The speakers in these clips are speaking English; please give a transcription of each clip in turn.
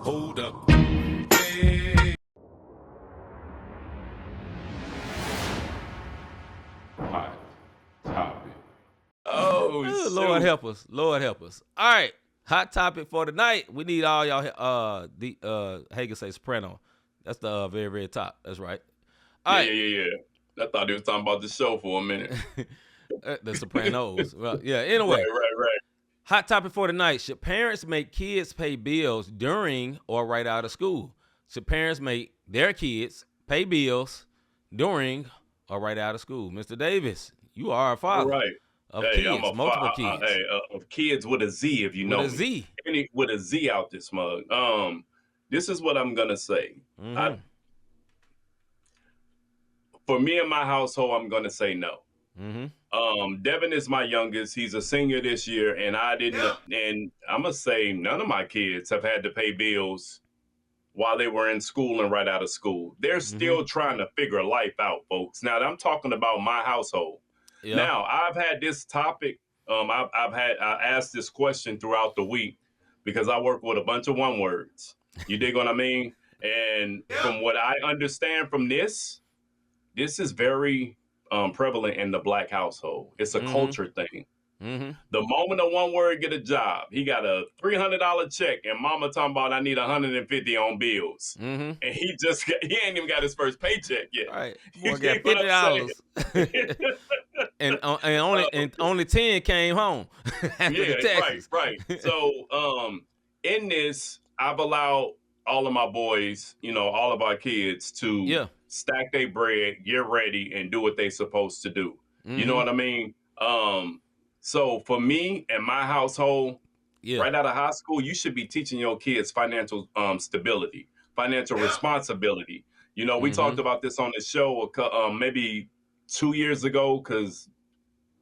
Hold up. Hey. Hot topic. Oh, Lord shoot. help us. Lord help us. All right. Hot topic for the night. We need all y'all Hagen say soprano. That's the very, very top. That's right. All right. Yeah. I thought he was talking about the show for a minute. The Sopranos. Well, yeah, anyway. Right. Hot topic for the night. Should parents make kids pay bills during or right out of school? Should parents make their kids pay bills during or right out of school? Mr. Davis, you are a father. All right. Of Hey, kids, multiple kids. Of kids with a Z, if you know with a me. Z. With a Z out this mug. This is what I'm gonna say. Mm-hmm. For me and my household, I'm gonna say no. Mm-hmm. Devin is my youngest. He's a senior this year, and I didn't. And I'm gonna say none of my kids have had to pay bills while they were in school and right out of school. They're still trying to figure life out, folks. Now I'm talking about my household. Yeah. Now I've had this topic. I asked this question throughout the week because I work with a bunch of one words. You dig what I mean? And from what I understand from this is very prevalent in the Black household. It's a culture thing. The moment a one word get a job, he got a $300 check, and mama talking about I need 150 on bills, and he ain't even got his first paycheck yet. Right, boy got $50, and only 10 came home after the taxes. Right. So in this, I've allowed all of my boys, all of our kids to stack their bread, get ready, and do what they supposed to do. You know what I mean? So for me and my household, right out of high school, you should be teaching your kids financial stability, financial responsibility. We talked about this on the show maybe 2 years ago because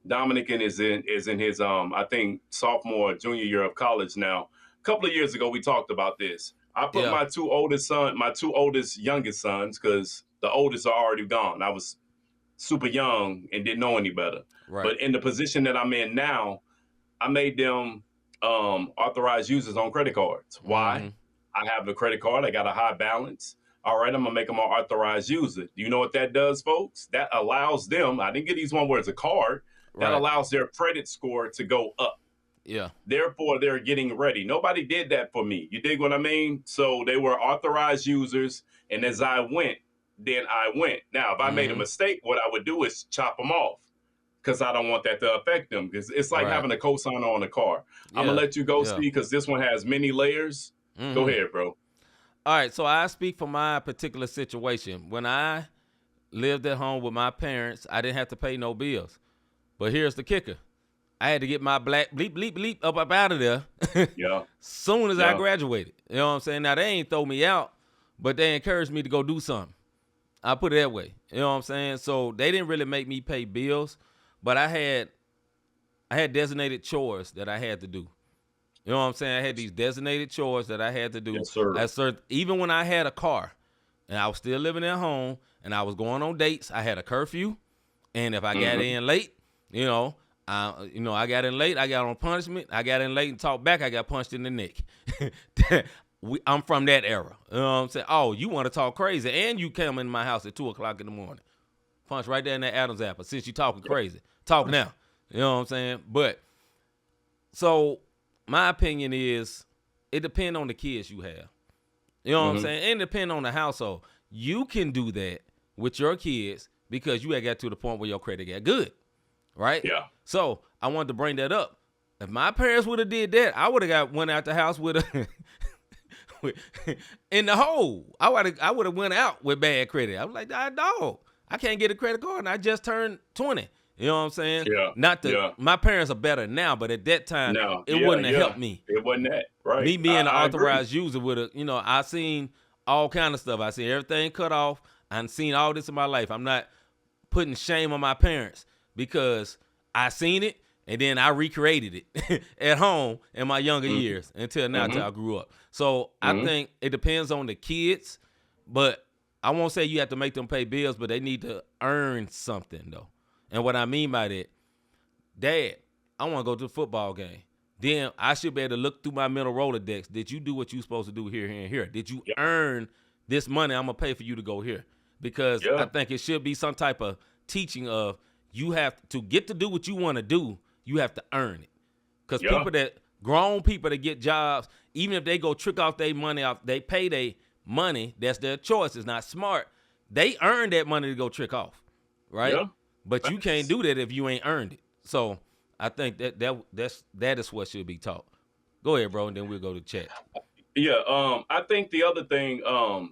Dominican is in his I think sophomore, junior year of college now. A couple of years ago, we talked about this. I put my two oldest youngest sons, because the oldest are already gone. I was super young and didn't know any better. Right. But in the position that I'm in now, I made them authorized users on credit cards. Why? I have the credit card. I got a high balance. All right, I'm going to make them an authorized user. Do you know what that does, folks? That allows them, I didn't get these one words, a card, that allows their credit score to go up. Yeah. Therefore, they're getting ready. Nobody did that for me. You dig what I mean? So they were authorized users, and as I went, then I went. Now, if I made a mistake, what I would do is chop them off, because I don't want that to affect them. Because it's like having a cosigner on a car. I'm going to let you go, Steve, because this one has many layers. Go ahead, bro. All right, so I speak from my particular situation. When I lived at home with my parents, I didn't have to pay no bills. But here's the kicker. I had to get my black bleep up out of there soon as I graduated. You know what I'm saying? Now, they ain't throw me out, but they encouraged me to go do something. I put it that way. You know what I'm saying? So they didn't really make me pay bills, but I had designated chores that I had to do. You know what I'm saying? I had these designated chores that I had to do. Yes, sir. Even when I had a car and I was still living at home and I was going on dates, I had a curfew. And if I got in late, I got in late, I got on punishment. I got in late and talked back, I got punched in the neck. I'm from that era. You know what I'm saying? Oh, you want to talk crazy, and you come in my house at 2 o'clock in the morning. Punch right there in that Adam's apple. Since you talking crazy, talk now. You know what I'm saying? But so my opinion is, it depends on the kids you have. You know what I'm saying? And it depends on the household. You can do that with your kids because you had got to the point where your credit got good, right? Yeah. So I wanted to bring that up. If my parents would have did that, I would have went out the house with a in the hole. I would have went out with bad credit. I was like, dog, I can't get a credit card, and I just turned 20. You know what I'm saying? Yeah. My parents are better now, but at that time, it wouldn't have helped me. It wasn't that, right? Me being an authorized user would have, I seen all kind of stuff. I seen everything cut off. I've seen all this in my life. I'm not putting shame on my parents because I seen it, and then I recreated it at home in my younger years until now, until I grew up. So I think it depends on the kids, but I won't say you have to make them pay bills, but they need to earn something, though. And what I mean by that, Dad, I want to go to the football game. then I should be able to look through my mental Rolodex. Did you do what you supposed to do here, here, and here? Did you Yeah. earn this money I'm going to pay for you to go here? Because I think it should be some type of teaching of you have to get to do what you want to do. You have to earn it. Because grown people that get jobs, even if they go trick off their money off, they pay their money. That's their choice. It's not smart. They earn that money to go trick off, right? Yeah. But you can't do that if you ain't earned it. So I think that is what should be taught. Go ahead, bro, and then we'll go to chat. Yeah, I think the other thing,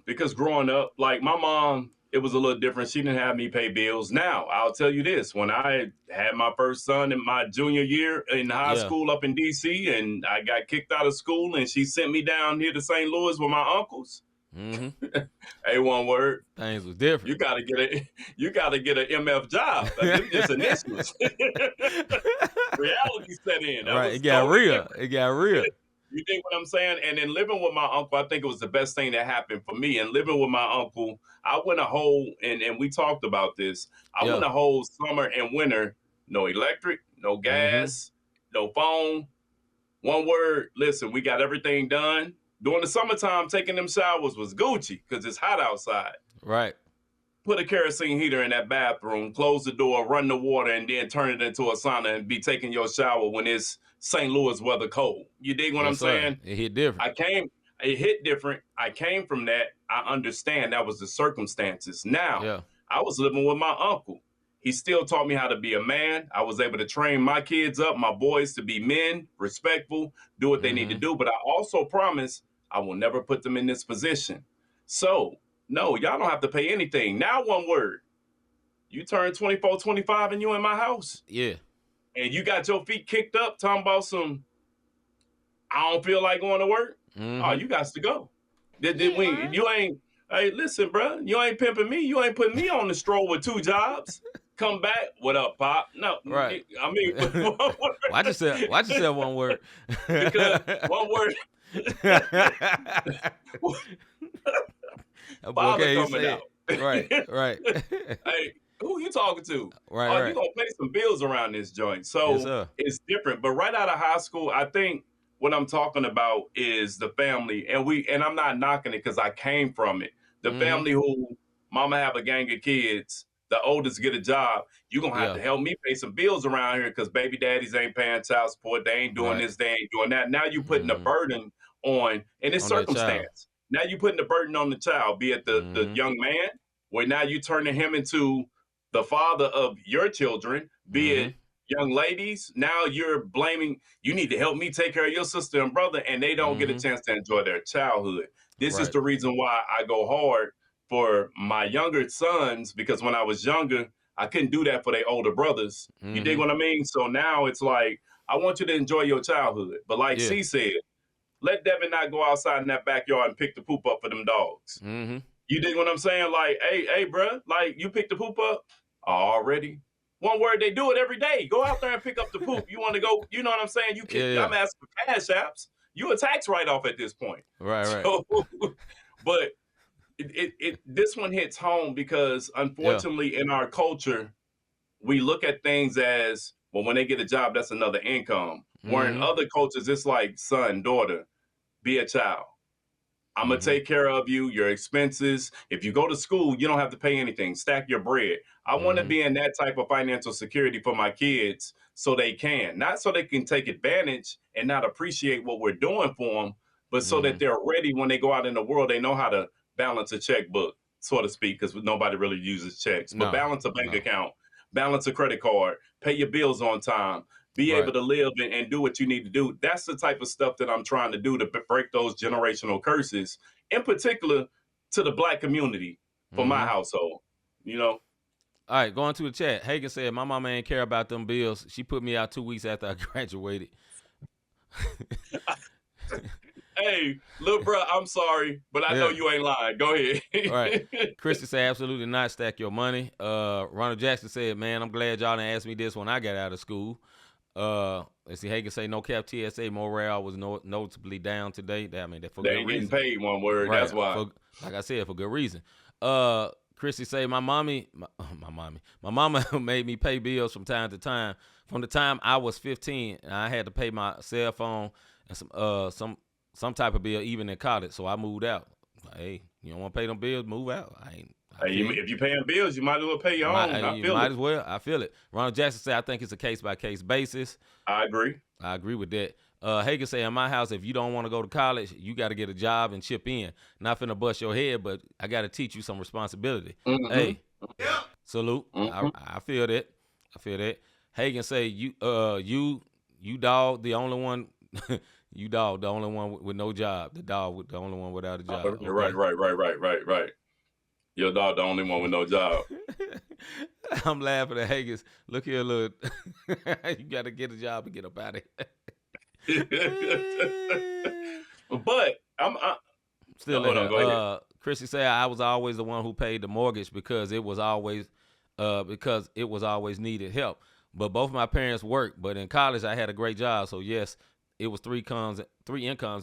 because growing up, like my mom, it was a little different. She didn't have me pay bills. Now, I'll tell you this: when I had my first son in my junior year in high school up in DC, and I got kicked out of school, and she sent me down here to St. Louis with my uncles. Hey, one word. Things was different. You gotta get an MF job. It's initials. Reality set in. Right, it got real. Different. It got real. You think what I'm saying? And then living with my uncle, I think it was the best thing that happened for me. And living with my uncle, I went a whole, and we talked about this, I went a whole summer and winter, no electric, no gas, no phone. One word, listen, we got everything done. During the summertime, taking them showers was Gucci because it's hot outside. Right. Put a kerosene heater in that bathroom, close the door, run the water, and then turn it into a sauna and be taking your shower when it's St. Louis weather cold. You dig what I'm saying? It hit different. It hit different. I came from that. I understand that was the circumstances. Now, I was living with my uncle. He still taught me how to be a man. I was able to train my kids up, my boys, to be men, respectful, do what they need to do. But I also promise I will never put them in this position. So, no, y'all don't have to pay anything. Now, one word. You turn 24, 25 and you in my house. Yeah. And you got your feet kicked up talking about some, I don't feel like going to work. Oh, you got to go. You ain't, hey, listen, bro, you ain't pimping me. You ain't putting me on the stroll with 2 jobs. Come back. What up, Pop? No. Right. I mean, why you say one word? Because one word. Okay, coming out. Right. Hey, who you talking to? Right. You gonna pay some bills around this joint. So it's different. But right out of high school, I think what I'm talking about is the family. And I'm not knocking it because I came from it. The family who mama have a gang of kids, the oldest get a job. You're gonna have to help me pay some bills around here because baby daddies ain't paying child support. They ain't doing this, they ain't doing that. Now you putting a burden on, and it's circumstance. Now you putting the burden on the child, be it the young man, where now you turning him into the father of your children, be it young ladies. Now you're blaming, you need to help me take care of your sister and brother, and they don't get a chance to enjoy their childhood. This is the reason why I go hard for my younger sons, because when I was younger, I couldn't do that for their older brothers. You dig what I mean? So now it's like, I want you to enjoy your childhood. But like C said, let Devin not go outside in that backyard and pick the poop up for them dogs. You dig what I'm saying? Like, hey, bro, like you pick the poop up already. One word, they do it every day. Go out there and pick up the poop. You want to go, you know what I'm saying? You can, I'm asking for cash apps. You a tax write-off at this point. Right. So, but this one hits home because unfortunately in our culture, we look at things as, well, when they get a job, that's another income. Where in other cultures, it's like, son, daughter, be a child. I'm going to take care of you, your expenses. If you go to school, you don't have to pay anything. Stack your bread. I want to be in that type of financial security for my kids so they can. Not so they can take advantage and not appreciate what we're doing for them, but so that they're ready when they go out in the world. They know how to balance a checkbook, so to speak, because nobody really uses checks. But balance a bank account, balance a credit card, pay your bills on time. Be able to live and do what you need to do. That's the type of stuff that I'm trying to do to break those generational curses, in particular to the Black community for my household, you know? All right, going to the chat. Hagen said, my mama ain't care about them bills. She put me out 2 weeks after I graduated. Hey, little bro, I'm sorry, but I know you ain't lying. Go ahead. All right. Christian said, absolutely not, stack your money. Ronald Jackson said, man, I'm glad y'all didn't ask me this when I got out of school. Let's see, Hagen say, no cap TSA morale was noticeably down today. They ain't getting paid, one word. Right. That's why. Like I said, for good reason. Chrissy say my mama made me pay bills from time to time. From the time I was 15, and I had to pay my cell phone and some type of bill even in college. So I moved out. Hey, you don't want to pay them bills? Move out. If you're paying bills, you might as well pay your own. I feel it. As well. I feel it. Ronald Jackson said, I think it's a case-by-case basis. I agree. I agree with that. Hagen say, in my house, if you don't want to go to college, you got to get a job and chip in. Not finna bust your head, but I got to teach you some responsibility. Mm-hmm. Hey, salute. Mm-hmm. I feel that. Hagen say, you dog, the only one. You dog, the only one with no job. The dog, the only one without a job. Okay. Right. Your dog, the only one with no job. I'm laughing at Hagen's. Look here, look. You got to get a job and get up out of here. But I'm still Chrissy said I was always the one who paid the mortgage because it was always needed help. But both my parents worked. But in college, I had a great job. So yes, it was three incomes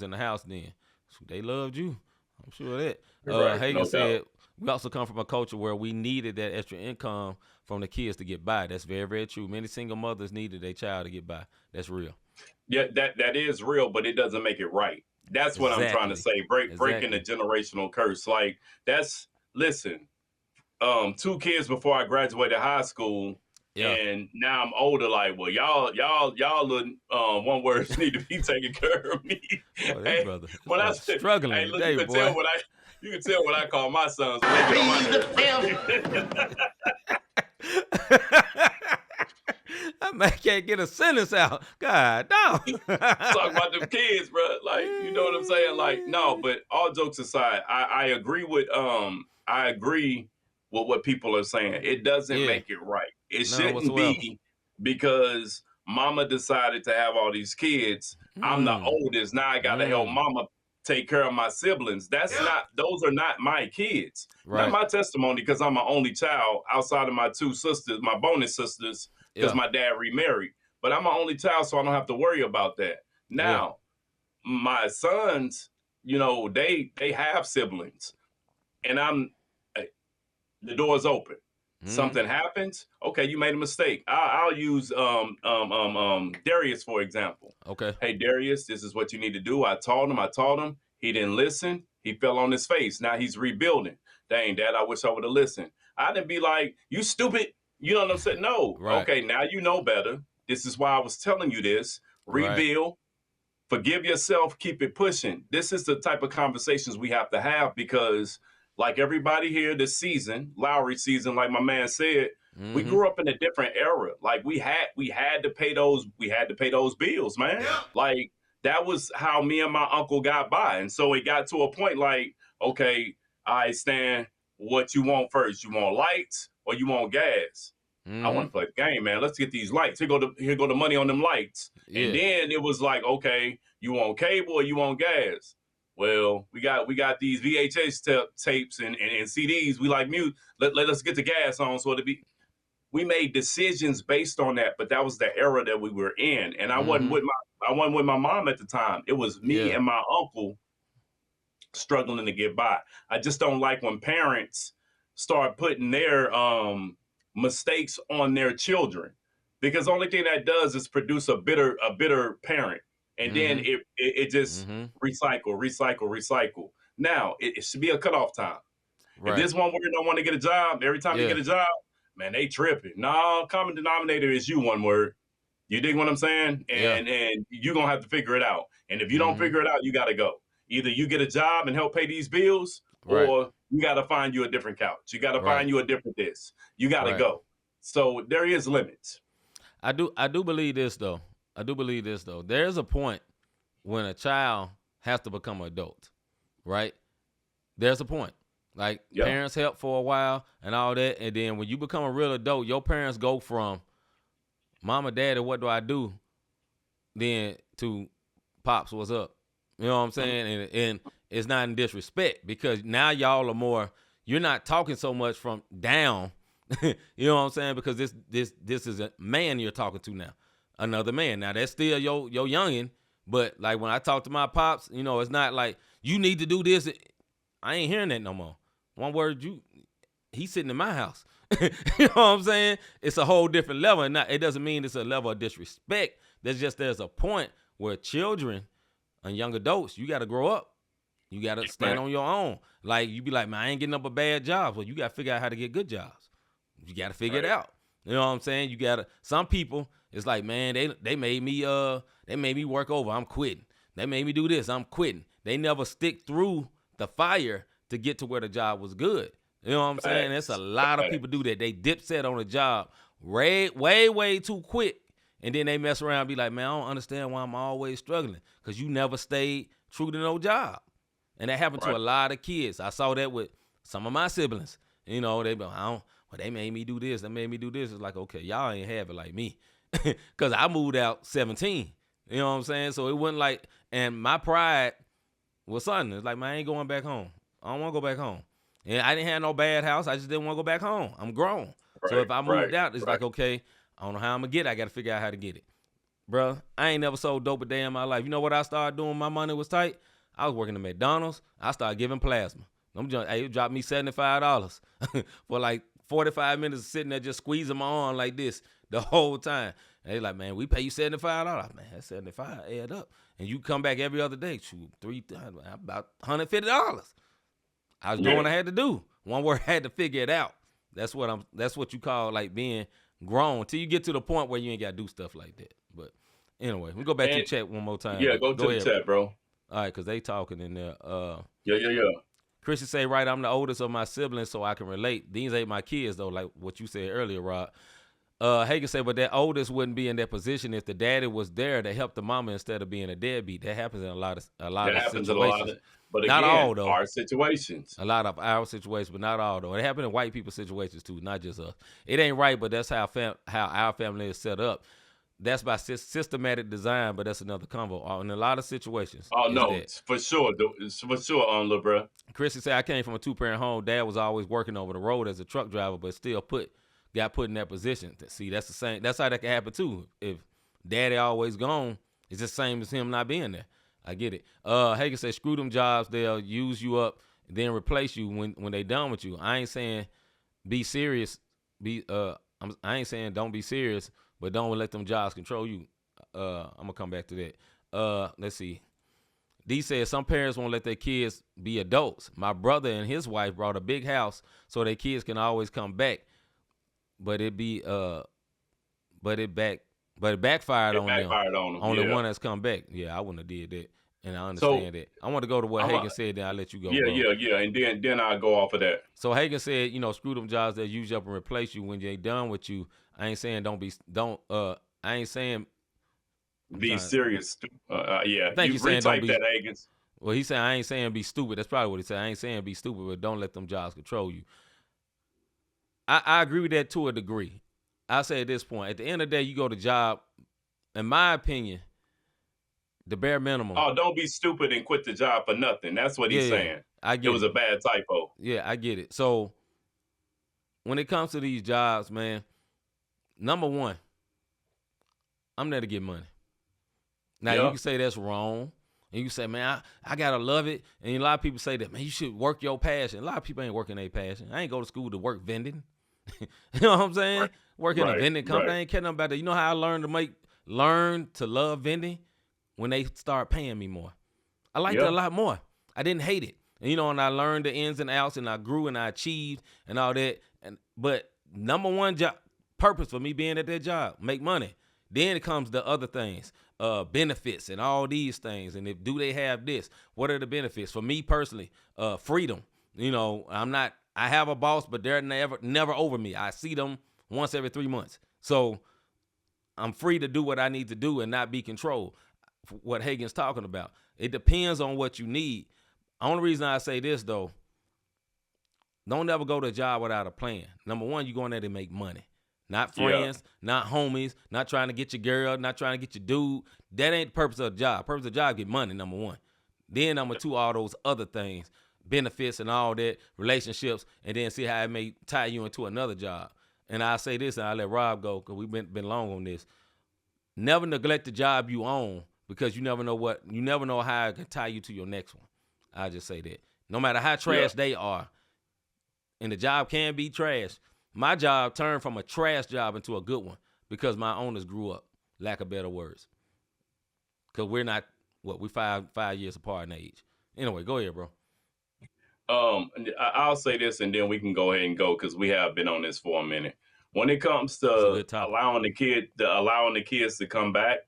in the house then. So they loved you. I'm sure of that. Right, Hagen said, we also come from a culture where we needed that extra income from the kids to get by. That's very, very true. Many single mothers needed their child to get by. That's real. Yeah, that is real, but it doesn't make it right. That's what I'm trying to say. Breaking the generational curse. Like, listen, 2 kids before I graduated high school. Yeah. And now I'm older, like, well, y'all little one words need to be taking care of me. Oh, hey, brother. When I struggling hey, look, today, you can tell what I call my sons. That man can't get a sentence out. God, no. Talk about them kids, bro. Like, you know what I'm saying? Like, no, but all jokes aside, I agree with what people are saying. It doesn't make it right. It shouldn't be because mama decided to have all these kids. I'm the oldest. Now I gotta help mama take care of my siblings. Those are not my kids. Right. Not my testimony, because I'm an only child outside of my 2 sisters, my bonus sisters, because my dad remarried. But I'm an only child, so I don't have to worry about that. Now, my sons, they have siblings. And the door's open. Something happens. Okay, you made a mistake. I'll use Darius, for example. Okay. Hey, Darius, this is what you need to do. I taught him. He didn't listen. He fell on his face. Now he's rebuilding. Dang, Dad, I wish I would have listened. I didn't be like, you stupid. You know what I'm saying? No. Right. Okay, now you know better. This is why I was telling you this. Rebuild. Right. Forgive yourself. Keep it pushing. This is the type of conversations we have to have, because like everybody here this season, Lowry season, like my man said, we grew up in a different era. Like we had to pay those bills, man. Yeah. Like that was how me and my uncle got by. And so it got to a point like, okay, I stand, what you want first? You want lights or you want gas? I want to play the game, man. Let's get these lights. Here go the money on them lights. Yeah. And then it was like, okay, you want cable or you want gas? Well, we got these VHS tapes and CDs. We like mute. Let us get the gas on. So we made decisions based on that. But that was the era that we were in, and I wasn't with my mom at the time. It was me and my uncle struggling to get by. I just don't like when parents start putting their mistakes on their children, because the only thing that does is produce a bitter parent. And then it just recycle. Now, it should be a cutoff time. Right. If this one word don't want to get a job, every time you get a job, man, they tripping. No, common denominator is you, one word. You dig what I'm saying? And you're going to have to figure it out. And if you don't figure it out, you got to go. Either you get a job and help pay these bills, or you got to find you a different couch. You got to find you a different this. You got to go. So there is limits. I do believe this, though. There's a point when a child has to become an adult, right? There's a point. Like parents help for a while and all that, and then when you become a real adult, your parents go from mama, daddy, what do I do? Then to pops, what's up? You know what I'm saying? And it's not in disrespect, because now y'all are more, you're not talking so much from down. You know what I'm saying? Because this is a man you're talking to now. Another man. Now that's still your youngin', but like when I talk to my pops, it's not like you need to do this. I ain't hearing that no more. One word, he's sitting in my house. You know what I'm saying? It's a whole different level. And it doesn't mean it's a level of disrespect. There's a point where children and young adults, you got to grow up. You got to stand on your own. Like, you be like, man, I ain't getting up a bad job. Well, you got to figure out how to get good jobs. You got to figure it out. You know what I'm saying? You got to, some people, it's like, man, they made me work over. I'm quitting. They made me do this. I'm quitting. They never stick through the fire to get to where the job was good. You know what I'm saying? There's a lot of people do that. They dip set on a job way too quick. And then they mess around and be like, man, I don't understand why I'm always struggling. Because you never stayed true to no job. And that happened to a lot of kids. I saw that with some of my siblings. You know, they made me do this. They made me do this. It's like, okay, y'all ain't have it like me. Because I moved out 17. You know what I'm saying? So it wasn't like, and my pride was something. It's like, man, I ain't going back home. I don't want to go back home. And I didn't have no bad house. I just didn't want to go back home. I'm grown. So if I moved out, it's like, okay, I don't know how I'm going to get it. I got to figure out how to get it. Bruh, I ain't never sold dope a day in my life. You know what I started doing when my money was tight? I was working at McDonald's. I started giving plasma. It dropped me $75 for like 45 minutes sitting there just squeezing my arm like this the whole time. And they like, man, we pay you $75. Man, that's $75 add up. And you come back every other day, about $150. I was doing what I had to do. One word, I had to figure it out. That's what you call like being grown till you get to the point where you ain't got to do stuff like that. But anyway, we go back to the chat one more time. Yeah, go to the chat, bro. All right, because they talking in there. Yeah. Christian say, right, I'm the oldest of my siblings, so I can relate. These ain't my kids, though, like what you said earlier, Rod. Hagen say, but that oldest wouldn't be in that position if the daddy was there to help the mama instead of being a deadbeat. That happens in a lot of situations. But not again, all, though. Our situations. A lot of our situations, but not all, though. It happened in white people's situations, too, not just us. It ain't right, but that's how our family is set up. That's by systematic design, but that's another convo. In a lot of situations. Oh, no, for sure. For sure, little bro. Chrissy said, I came from a 2-parent home. Dad was always working over the road as a truck driver, but still got put in that position. See, that's the same. That's how that can happen, too. If daddy always gone, it's the same as him not being there. I get it. Hagen said, screw them jobs. They'll use you up, then replace you when they done with you. I ain't saying be serious. I ain't saying don't be serious, but don't let them jobs control you. I'm going to come back to that. Let's see. D said some parents won't let their kids be adults. My brother and his wife brought a big house so their kids can always come back. But it backfired on them. On the one that's come back. Yeah, I wouldn't have did that. And I understand that. I want to go to what Hagen said, then I'll let you go. Yeah. And then I'll go off of that. So Hagen said, screw them jobs that use you up and replace you when they're done with you. I ain't saying I ain't saying be serious. Yeah. I think he's saying don't be that, Hagen. Well, he said I ain't saying be stupid. That's probably what he said. I ain't saying be stupid, but don't let them jobs control you. I agree with that to a degree. I say at this point, at the end of the day, you go to job, in my opinion, the bare minimum. Oh, don't be stupid and quit the job for nothing. That's what he's saying. I get it. Was a bad typo. Yeah, I get it. So when it comes to these jobs, man, number one, I'm there to get money. Now, you can say that's wrong. And you say, man, I got to love it. And a lot of people say that, man, you should work your passion. A lot of people ain't working their passion. I ain't go to school to work vending. You know what I'm saying? Right. Working in a vending company. I ain't caring about that. You know how I learned to love vending? When they start paying me more. I liked it a lot more. I didn't hate it. And, and I learned the ins and outs, and I grew and I achieved and all that. But number one purpose for me being at that job, make money. Then it comes the other things, benefits and all these things. And do they have this? What are the benefits? For me personally, freedom. I have a boss, but they're never over me. I see them once every 3 months. So I'm free to do what I need to do and not be controlled. What Hagen's talking about. It depends on what you need. Only reason I say this, though, don't ever go to a job without a plan. Number one, you're going there to make money. Not friends, not homies, not trying to get your girl, not trying to get your dude. That ain't the purpose of the job. Purpose of the job, get money, number one. Then number two, all those other things, benefits and all that, relationships, and then see how it may tie you into another job. And I'll say this, and I'll let Rob go, because we've been long on this. Never neglect the job you own, because you never know how it can tie you to your next one. I just say that. No matter how trash they are, and the job can be trash. My job turned from a trash job into a good one because my owners grew up, lack of better words. Because we're not, we 5 years apart in age. Anyway, go ahead, bro. I'll say this, and then we can go ahead and go because we have been on this for a minute. When it comes to allowing the kids to come back,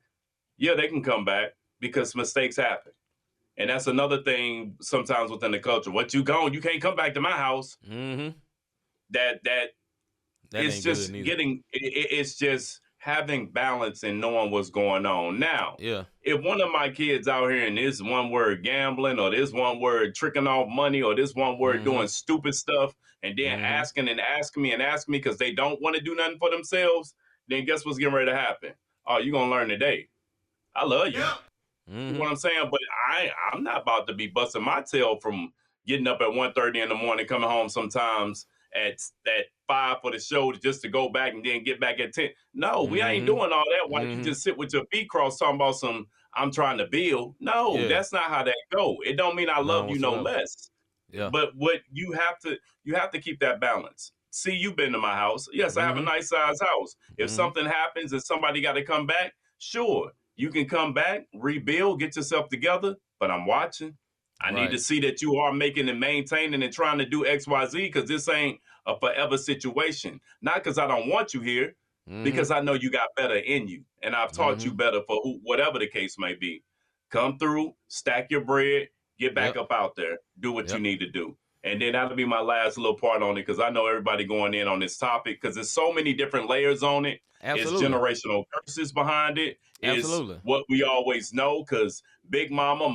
yeah, they can come back because mistakes happen. And that's another thing sometimes within the culture. What you gone, you can't come back to my house. Mm-hmm. That it's just it's just having balance and knowing what's going on. Now, if one of my kids out here and this one word gambling or this one word tricking off money or this one word doing stupid stuff and then asking me because they don't want to do nothing for themselves, then guess what's getting ready to happen? Oh, you're going to learn today. I love you. Yeah. You know what I'm saying? But I'm not about to be busting my tail from getting up at 1:30 in the morning, coming home sometimes at 5 for the show just to go back and then get back at 10. No, we ain't doing all that. Why you just sit with your feet crossed talking about I'm trying to build? No, that's not how that go. It don't mean I love you no less. Yeah. But what you have to keep that balance. See, you've been to my house. Yes, I have a nice size house. If something happens and somebody got to come back, sure. You can come back, rebuild, get yourself together, but I'm watching. I need to see that you are making and maintaining and trying to do X, Y, Z because this ain't a forever situation. Not because I don't want you here, because I know you got better in you. And I've taught you better for whatever the case may be. Come through, stack your bread, get back up out there, do what you need to do. And then that'll be my last little part on it because I know everybody going in on this topic because there's so many different layers on it. Absolutely. It's generational curses behind it. Absolutely. It's what we always know because big mama,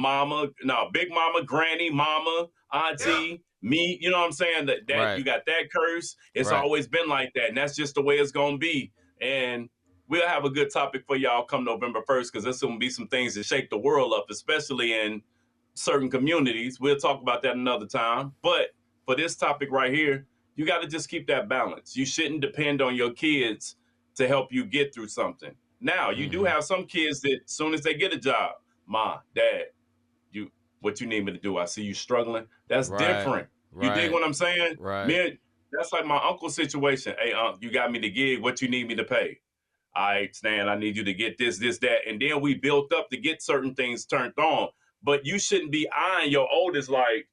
granny, mama, auntie, me, you know what I'm saying? That you got that curse. It's always been like that. And that's just the way it's going to be. And we'll have a good topic for y'all come November 1st because there's going to be some things that shake the world up, especially in certain communities. We'll talk about that another time. But for this topic right here, you got to just keep that balance. You shouldn't depend on your kids to help you get through something. Now, you do have some kids that as soon as they get a job, Ma, Dad, what you need me to do? I see you struggling. That's different. You dig what I'm saying? Right. Man, that's like my uncle's situation. Hey, you got me the gig. What you need me to pay? All right, Stan, I need you to get this, that. And then we built up to get certain things turned on. But you shouldn't be eyeing your oldest like,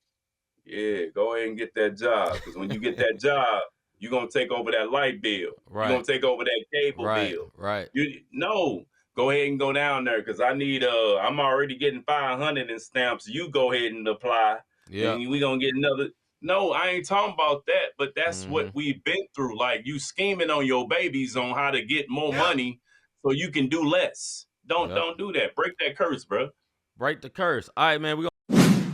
yeah, go ahead and get that job. Because when you get that job, you're going to take over that light bill. You're going to take over that cable bill. Right. No, go ahead and go down there because I need, I'm already getting 500 in stamps. You go ahead and apply. Yeah. And we're going to get another. No, I ain't talking about that, but that's what we've been through. Like you scheming on your babies on how to get more money so you can do less. Don't do that. Break that curse, bro. Break the curse. All right, man.